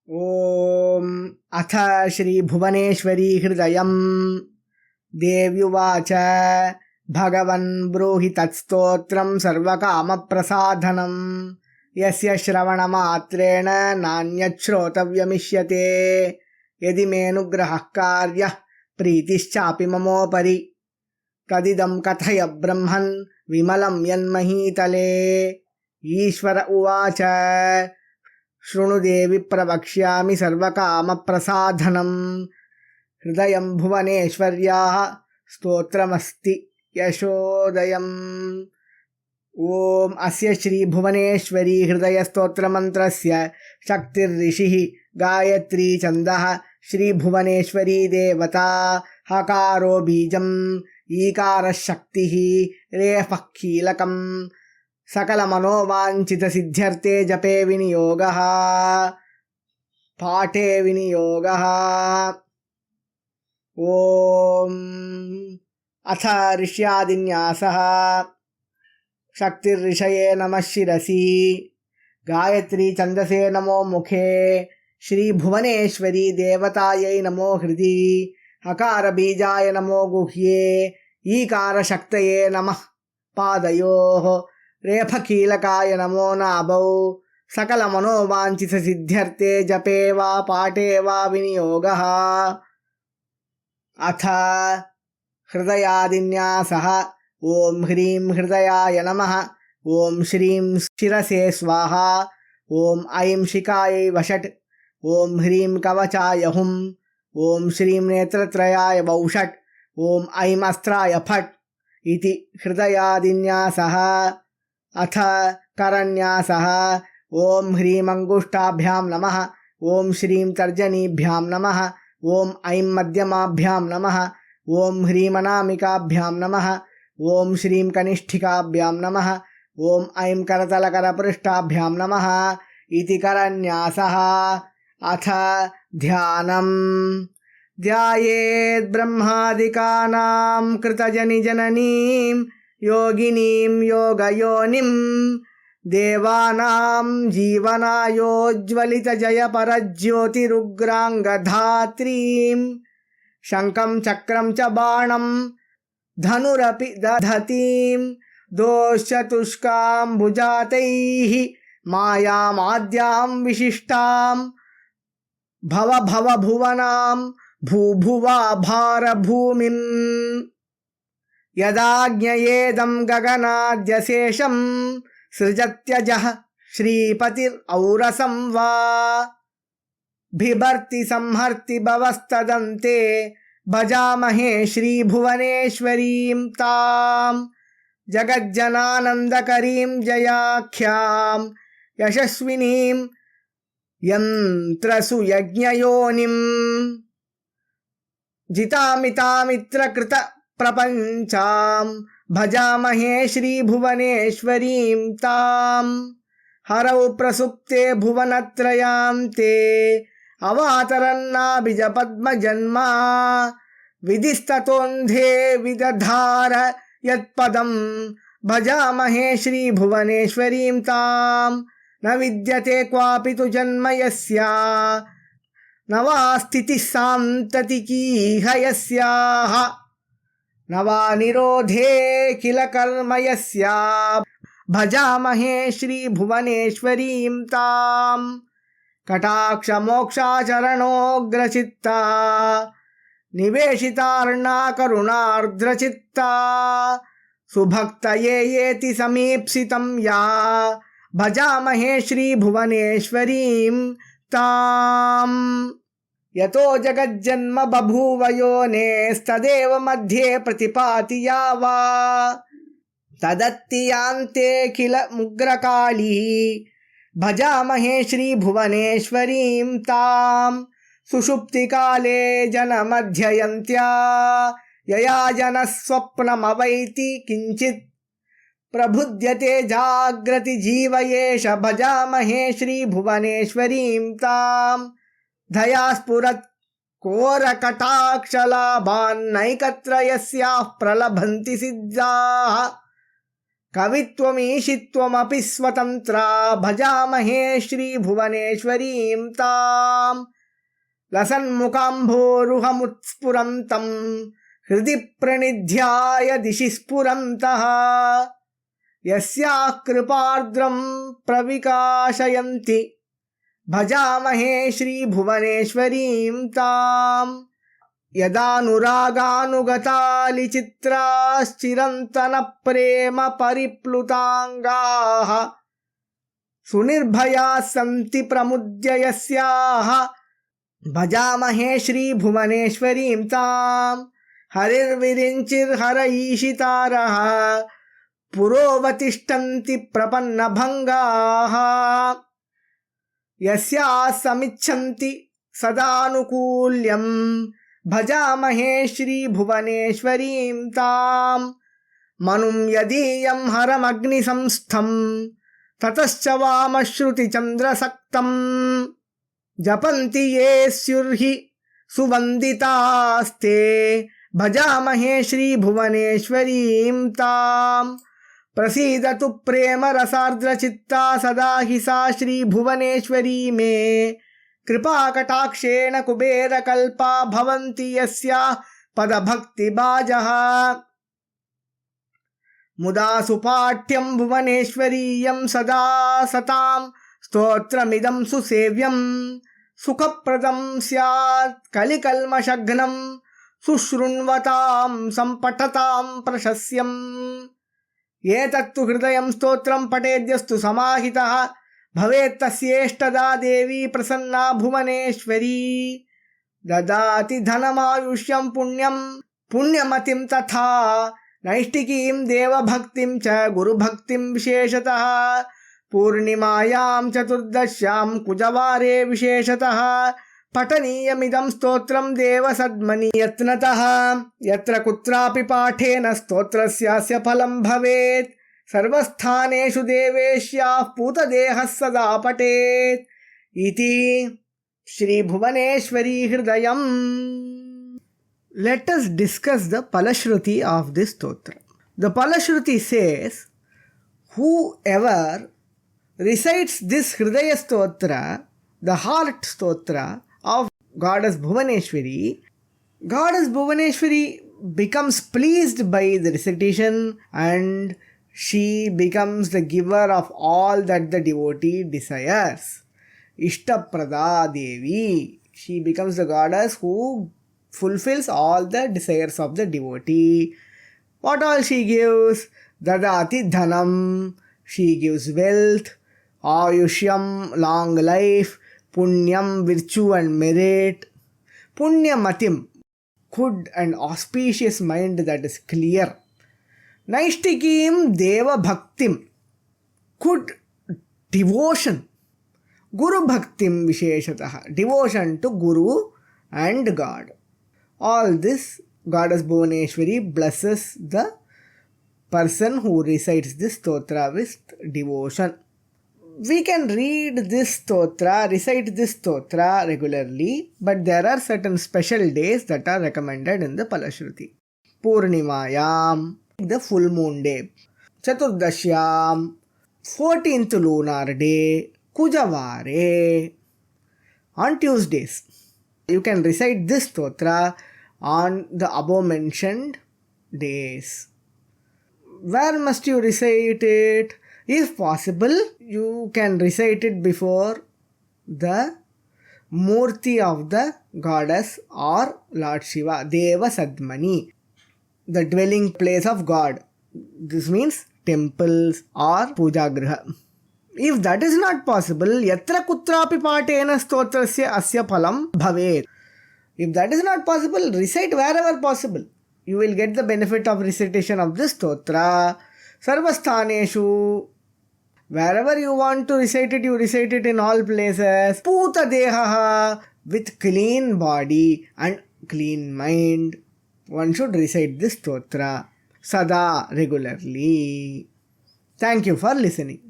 ॐ अथ श्रीभुवनेश्वरी हृदयम् देव्युवाच भगवन् ब्रूहि तत्स्तोत्रम् सर्वकामप्रसाधनम् यस्य श्रवणमात्रेण नान्यत् श्रोतव्यमिष्यते यदि मेऽनुग्रहः कार्यः प्रीतिश्चापि ममोपरि तदिदं कथय ब्रह्मन् विमलं यन्महीतले। ईश्वर उवाच शृणु देवि प्रवक्ष्यामि सर्वकामप्रसाधनम् हृदयं भुवनेश्वर्याः स्तोत्रमस्ति यशोदयम्। ॐ अस्य श्रीभुवनेश्वरी हृदयस्तोत्रमन्त्रस्य शक्तिर्ऋषिः गायत्री छन्दः श्रीभुवनेश्वरी देवता हकारो बीजम् ईकारः शक्तिः रेफः कीलकम् सकलमनोवाञ्छितसिद्ध्यर्थे जपे विनियोगः पाठे विनियोगः। ॐ अथ ऋष्यादिन्यासः शक्तिर्ऋषये नमः शिरसि गायत्री छन्दसे नमो मुखे श्रीभुवनेश्वरी देवतायै नमो हृदि हकारबीजाय नमो गुह्ये ईकारशक्तये नमः पादयोः रेफकीलकाय नमो नाभौ सकलमनोवाञ्छितसिद्ध्यर्थे जपे वा पाठे वा विनियोगः। अथ हृदयादिन्यासः ॐ ह्रीं हृदयाय नमः ॐ श्रीं शिरसे स्वाहा ॐ ऐं शिखायै वषट् ॐ ह्रीं कवचाय हुम् ॐ श्रीं नेत्रत्रयाय वौषट् ॐ ऐं अस्त्राय फट् इति हृदयादिन्यासः। अथ करन्यासः ॐ ह्रीं अङ्गुष्ठाभ्यां नमः ॐ श्रीं तर्जनीभ्यां नमः ॐ ऐं मध्यमाभ्यां नमः ॐ ह्रीं अनामिकाभ्यां नमः ॐ श्रीं कनिष्ठिकाभ्यां नमः ॐ ऐं करतलकरपृष्ठाभ्यां नमः इति करन्यासः। अथ ध्यानम् ध्यायेत् ब्रह्मादिकानां कृतजनिजननीं योगिनीं योगयोनिं देवानां जीवनायोज्ज्वलितजयपरज्योतिरुग्राङ्गधात्रीं शङ्खं चक्रं च बाणं धनुरपि दधतीं दोश्चतुष्कां भुजातैः मायामाद्यां विशिष्टां भवभुवनां भूभुवा भारभूमिम् यदाज्ञयेदं गगनाद्यशेषं सृजत्यजः श्रीपतिरौरसं वा बिभर्ति संहर्ति भवस्तदन्ते भजामहे श्रीभुवनेश्वरीं तां जगज्जनानन्दकरीं जयाख्यां यशस्विनीं यन्त्रसुयज्ञयोनिम् जितामितामित्रकृत प्रपञ्चां भजामहे श्रीभुवनेश्वरीं तां हरौ प्रसुप्ते भुवनत्रयान्ते अवातरन्नाभिजपद्मजन्मा विधिस्ततोऽन्धे विदधार यत्पदं भजामहे श्रीभुवनेश्वरीं तां न विद्यते क्वापि तु जन्म यस्या न वा स्थितिः सान्ततिकीह यस्याः न वा निरोधे किल कर्म यस्या भजामहे श्रीभुवनेश्वरीं तां कटाक्षमोक्षाचरणोग्रचित्ता निवेशितार्णा करुणार्द्रचित्ता सुभक्तये येति समीप्सितं या भजामहे श्रीभुवनेश्वरीं ताम् यतो जगज्जन्म बभूव योनेस्तदेव मध्ये प्रतिपाति या वा तदत्तियान्ते किल मुग्रकाली भजामहे श्रीभुवनेश्वरीं तां सुषुप्तिकाले जनमध्ययन्त्या यया जनः स्वप्नमवैति किञ्चित् प्रबुध्यते जाग्रति जीवयेष भजामहे श्रीभुवनेश्वरीं तां धया स्फुरत् कोरकटाक्षलाभान्नैकत्र यस्याः प्रलभन्ति सिद्धाः कवित्वमीशित्वमपि स्वतन्त्रा भजामहे श्रीभुवनेश्वरीं तां लसन्मुखाम्भोरुहमुत्स्फुरन्तं हृदि प्रणिध्याय दिशि स्फुरन्तः यस्याः कृपार्द्रं प्रविकाशयन्ति भजामहे श्रीभुवनेश्वरीं ताम् यदानुरागानुगतालिचित्राश्चिरन्तनप्रेम परिप्लुताङ्गाः सुनिर्भयाः सन्ति प्रमुद्य यस्याः भजामहे श्रीभुवनेश्वरीं ताम् हरिर्विरिञ्चिर्हरईशितारः पुरोवतिष्ठन्ति प्रपन्नभङ्गाः यस्याः समिच्छन्ति सदानुकूल्यं भजामहे श्रीभुवनेश्वरीं ताम् मनुं यदीयं हरमग्निसंस्थं ततश्च वामश्रुतिचन्द्रसक्तं जपन्ति ये स्युर्हि सुवन्दितास्ते भजामहे श्रीभुवनेश्वरीं ताम् प्रसीदतु प्रेमरसार्द्रचित्ता सदा हि सा श्रीभुवनेश्वरी मे कृपाकटाक्षेण कुबेरकल्पा भवन्ति यस्याः पदभक्तिभाजः मुदा सुपाठ्यं भुवनेश्वरीयं सदा सतां स्तोत्रमिदं सुसेव्यं सुखप्रदं स्यात् कलिकल्मषघ्नं सुशृण्वतां सम्पठतां प्रशस्यम् एतत्तु हृदयं स्तोत्रं पठेद्यस्तु समाहितः भवेत् तस्येष्टदा देवी प्रसन्ना भुवनेश्वरी ददाति धनमायुष्यं पुण्यं पुण्यमतिं तथा नैष्टिकीं देवभक्तिं च गुरुभक्तिं विशेषतः पूर्णिमायां चतुर्दश्यां कुजवारे विशेषतः पठनीयमिदं स्तोत्रं देवसद्मनि यत्नतः यत्र कुत्रापि पाठेन स्तोत्रस्यास्य फलं भवेत् सर्वस्थानेषु देवेश्याः पूतदेहः सदा पठेत् इति श्रीभुवनेश्वरी हृदयम्. Let us discuss the Palashruti of this stotra. The Palashruti says, whoever recites this Hridaya stotra, the heart stotra of Goddess Bhuvaneshwari, Goddess Bhuvaneshwari becomes pleased by the recitation and she becomes the giver of all that the devotee desires. Ishtaprada Devi. She becomes the goddess who fulfills all the desires of the devotee. What all she gives? Dadati Dhanam. She gives wealth. Ayushyam, long life. Punyam, virtue and merit. Punyamatim, good and auspicious mind that is clear. Naishtikim Deva Bhaktim, good devotion. Guru Bhaktim Visheshataha, devotion to Guru and God. All this Goddess Bhuvaneshwari blesses the person who recites this stotra with devotion. We can read this stotra, recite this stotra regularly, but there are certain special days that are recommended in the Palashruti. Purnimayam, the full moon day. Chaturdashyam, 14th lunar day. Kujavare, on Tuesdays. You can recite this stotra on the above mentioned days. Where must you recite it? If possible, you can recite it before the Murti of the goddess or Lord Shiva, Deva Sadmani, the dwelling place of God. This means temples or puja griha. If that is not possible, yatra kutrapi patena stotrasya asya phalam bhavet. If that is not possible, recite wherever possible. You will get the benefit of recitation of this stotra. Sarvasthaneshu, wherever you want to recite it, you recite it in all places. Puta dehaha, with clean body and clean mind. One should recite this stotra sada regularly. Thank you for listening.